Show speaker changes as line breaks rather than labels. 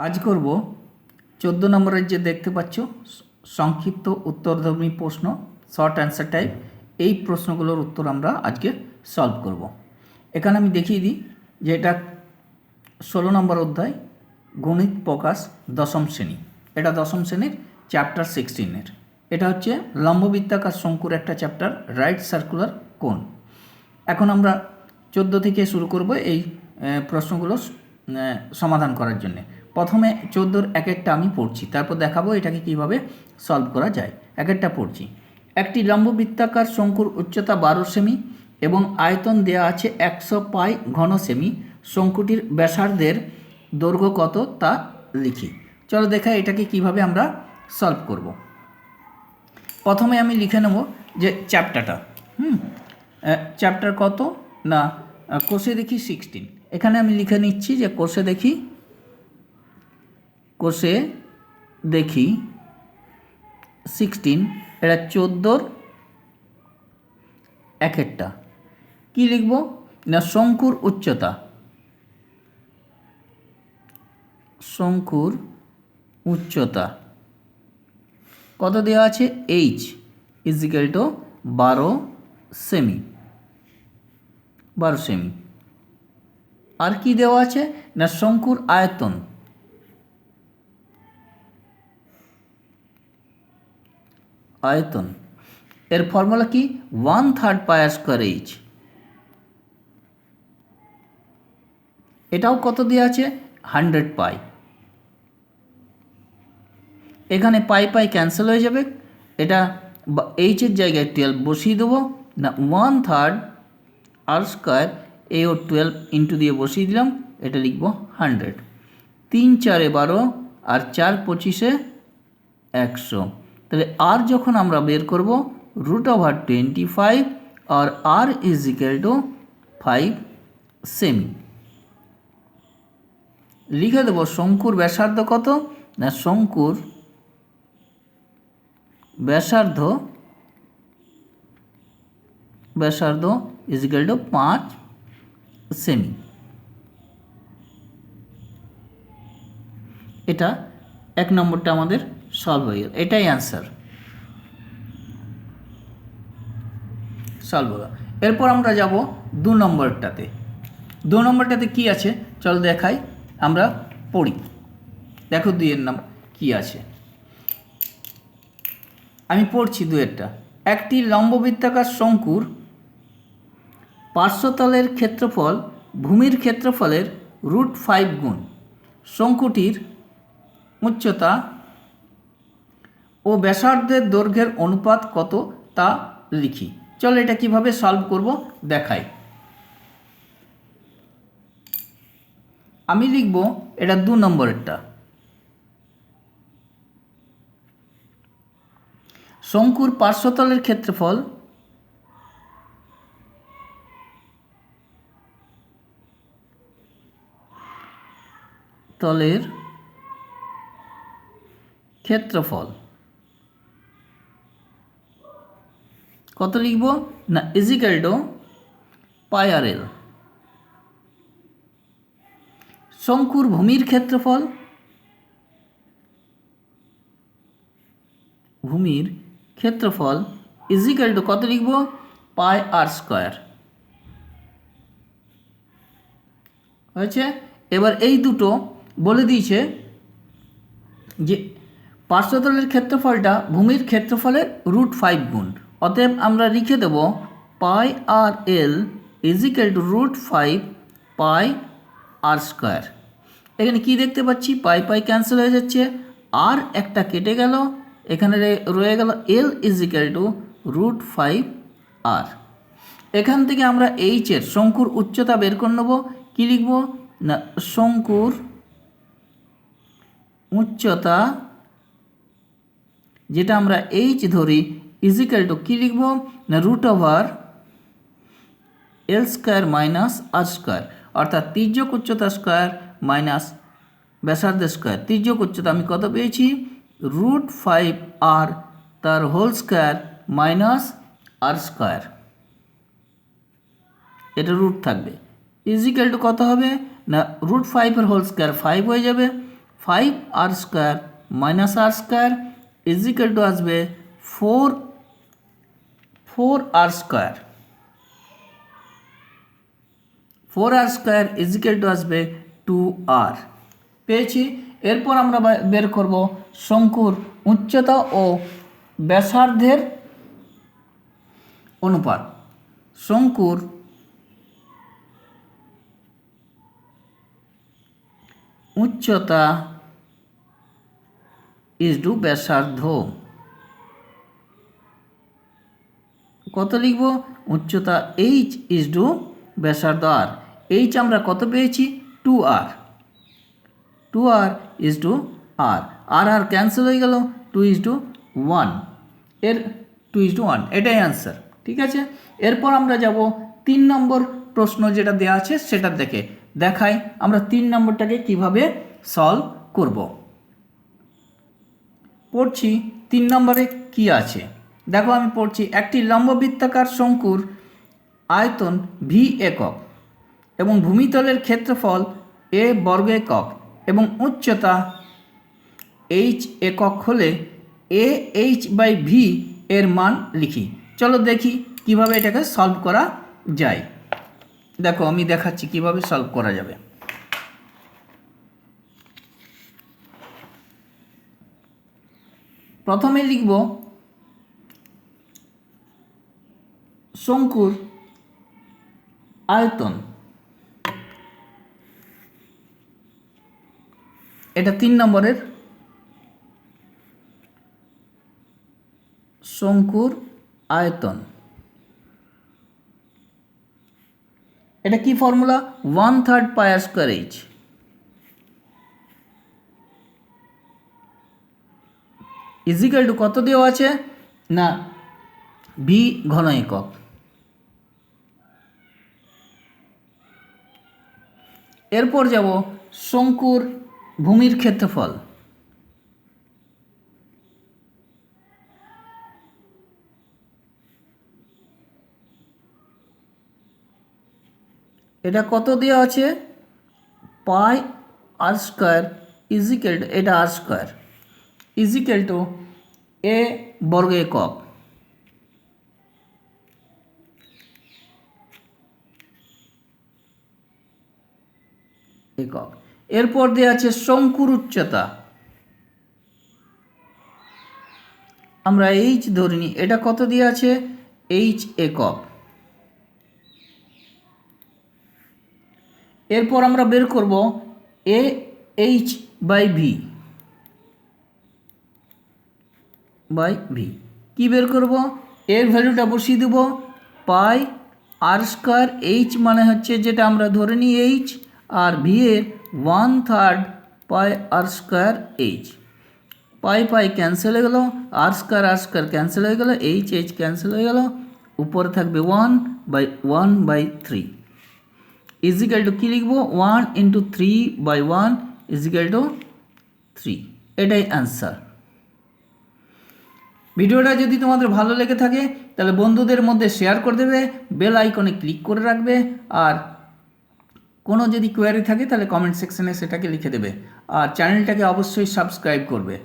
আজ করব 14 নম্বরের যে দেখতে পাচ্ছ সংক্ষিপ্ত উত্তরধর্মী প্রশ্ন, শর্ট অ্যান্সার টাইপ। এই প্রশ্নগুলোর উত্তর আমরা আজকে সলভ করব। এখানে আমি দেখিয়ে দিই যে এটা 16 নম্বর অধ্যায়, গণিত প্রকাশ দশম শ্রেণী। এটা দশম শ্রেণীর চ্যাপ্টার 16-এর। এটা হচ্ছে লম্ববৃত্তাকার শঙ্কুর একটা চ্যাপ্টার, রাইট সার্কুলার কোন। এখন আমরা 14 থেকে শুরু করব এই প্রশ্নগুলো সমাধান করার জন্য। প্রথমে 14-র এক একটা আমি পড়ছি, তারপর দেখাবো এটাকে কিভাবে সলভ করা যায়। এক একটা পড়ছি। একটি লম্ববৃত্তাকার শঙ্কুর উচ্চতা 12 সেমি এবং আয়তন দেয়া আছে 100 পাই ঘন সেমি। শঙ্কুটির ব্যাসার্ধের দৈর্ঘ্য কত তা লিখি। চলো দেখা এটাকে কিভাবে আমরা সলভ করব। প্রথমে আমি লিখে নেব যে চ্যাপ্টারটা চ্যাপ্টার কত না কোষে দেখি 16। এখানে আমি লিখে নিচ্ছি যে কোষে দেখি 16। এটা 14-র এক একটা। কী লিখব না শঙ্কুর উচ্চতা কত দেওয়া আছে, h ইজিক্যাল টু 12 সেমি। আর কি দেওয়া আছে না শঙ্কুর আয়তন এর ফর্মুলা কি 1/3 পাই আর স্কয়ার h। এটাও কত দেওয়া আছে 100 পাই। এখানে পাই পাই ক্যান্সেল হয়ে যাবে, এটা এইচের জায়গায় 12 বসিয়ে দেবো না 1/3 আর স্কয়ার এ ও 12 ইন্টু দিয়ে বসিয়ে দিলাম, এটা লিখব 100। 3 4 12 আর 4 25 100। তাহলে আর যখন আমরা বের করব √25 আর আর ইজ ইকুয়াল টু 5 সেমি। লিখে দেবো শঙ্কুর ব্যাসার্ধ কত না শঙ্কুর ব্যাসার্ধ ইজ ইকুয়াল টু 5 সেমি। এটা এক নম্বরটা আমাদের সলভ হয়ে গেল, এটাই অ্যান্সার সলভ হলো। এরপর আমরা যাব 2 নম্বরটাতে। 2 নম্বরটাতে কি আছে চল দেখাই, আমরা পড়ি। দেখো 2-এর নাম কি আছে, আমি পড়ছি 2-এরটা। একটি লম্ববৃত্তাকার শঙ্কুর পার্শ্বতলের ক্ষেত্রফল ভূমির ক্ষেত্রফলের √5 গুণ। শঙ্কুটির উচ্চতা ও ব্যাসার্ধের দৈর্ঘ্যের অনুপাত কত তা লিখি। চলো এটা কিভাবে সলভ করব দেখাই। আমি লিখব এটা 2 নম্বরেরটা। শঙ্কুর পার্শ্বতলের ক্ষেত্রফল কত লিখব না ইজিক্যাল টু পাই আর এল। শঙ্কুর ভূমির ক্ষেত্রফল ইজিক্যাল টু কত লিখব পাই আর স্কয়ার। হয়েছে। এবার এই দুটো বলে দিয়েছে যে পার্শ্বতলের ক্ষেত্রফলটা ভূমির ক্ষেত্রফলের √5 গুণ। অতএব আমরা লিখে দেব পাই আর এল ইজিক্যাল টু √5 পাই আর স্কয়ার। এখানে কি দেখতে পাচ্ছি পাই পাই ক্যান্সেল হয়ে যাচ্ছে, আর একটা কেটে গেল, এখানে রয়ে গেল এল ইজিক্যাল টু √5 আর। এখান থেকে আমরা এইচের শঙ্কুর উচ্চতা বের করে নেব। কী লিখব না শঙ্কুর উচ্চতা যেটা আমরা এইচ ধরি ইজিক্যাল টু কী লিখব না √এল স্কয়ার মাইনাস আর স্কয়ার, অর্থাৎ তির্যক উচ্চতা স্কয়ার মাইনাস ব্যাসার্ধ স্কয়ার। তির্যক উচ্চতা আমি কত পেয়েছি √5 আর তার হোল স্কয়ার মাইনাস আর স্কয়ার, এটা রুট থাকবে, ইজিক্যাল টু কত হবে না √5 এর হোল স্কয়ার 5 হয়ে যাবে, 5r square minus r square is equal to আসবে 4r square. 4r square is equal to আসবে 2r পেয়েছি। এরপর আমরা বের করব শঙ্কুর উচ্চতা ও ব্যাসার্ধের অনুপাত। শঙ্কুর উচ্চতা ইজ টু ব্যাসার্ধ। কত লিখব? উচ্চতা এইচ ইজ টু ব্যাসার্ধ আর। এইচ আমরা কত পেয়েছি? 2r। 2r is two r. R cancel হয়ে গেল, 2 ইজ টু 1। এর 2 ইজ টু 1 এটাই অ্যান্সার। ঠিক আছে, এরপর আমরা যাব 3 নম্বর প্রশ্ন যেটা দেওয়া আছে সেটা দেখাই আমরা 3 নম্বরটাকে কিভাবে সলভ করব। পড়ছি 3 নম্বরে কি আছে দেখো, আমি পড়ছি একটি লম্ববৃত্তাকার শঙ্কুর আয়তন ভি একক এবং ভূমিতলের ক্ষেত্রফল এ বর্গ একক এবং উচ্চতা এইচ একক হলে এ এইচ বাই ভি এর মান লিখি। চলো দেখি কিভাবে এটাকে সলভ করা যায়। দেখো আমি দেখাচ্ছি কিভাবে সলভ করা যাবে। প্রথমে লিখব শঙ্কুর আয়তন, এটা 3 নম্বরের। শঙ্কুর আয়তন, এটা কি ফর্মুলা? 1/3 পাই আর স্কোয়ার এইচ। ইজিক্যাল টু কত দেওয়া আছে না ভি ঘন একক। এরপর যাব শঙ্কুর ভূমির ক্ষেত্রফল। এটা কত দেওয়া আছে? পাই আর স্কোয়ার ইজিক্যাল টু, এটা আর স্কোয়ার ইজিক্যাল টু এ বর্গ একক। একক। এরপর দেওয়া আছে শঙ্কুর উচ্চতা, আমরা এইচ ধরিনি, এটা কত দেওয়া আছে? এইচ একক। এরপর আমরা বের করব এ এইচ বাই ভি। কি বের করব? এর ভ্যালুটা বসিয়ে দেব পাই আর স্কোয়ার। এইচ মানে হচ্ছে যেটা আমরা ধরে নিই এইচ, আর ভি এর 1/3 পাই আর স্কোয়ার এইচ। পাই পাই ক্যান্সেল হয়ে গেল, আর স্কোয়ার ক্যান্সেল হয়ে গেল, এইচ এইচ ক্যান্সেল হয়ে গেল, উপরে থাকবে 1/3 ইজিক্যাল টু কী লিখব? 1 × 3/1 ইজিক্যাল টু 3। এটাই অ্যান্সার। ভিডিওটা যদি তোমাদের ভালো লেগে থাকে তাহলে বন্ধুদের মধ্যে শেয়ার করে দেবে, বেল আইকনে ক্লিক করে রাখবে, আর কোনো যদি কোয়ারি থাকে তাহলে কমেন্ট সেকশনে সেটাকে লিখে দেবে, আর চ্যানেলটাকে অবশ্যই সাবস্ক্রাইব করবে।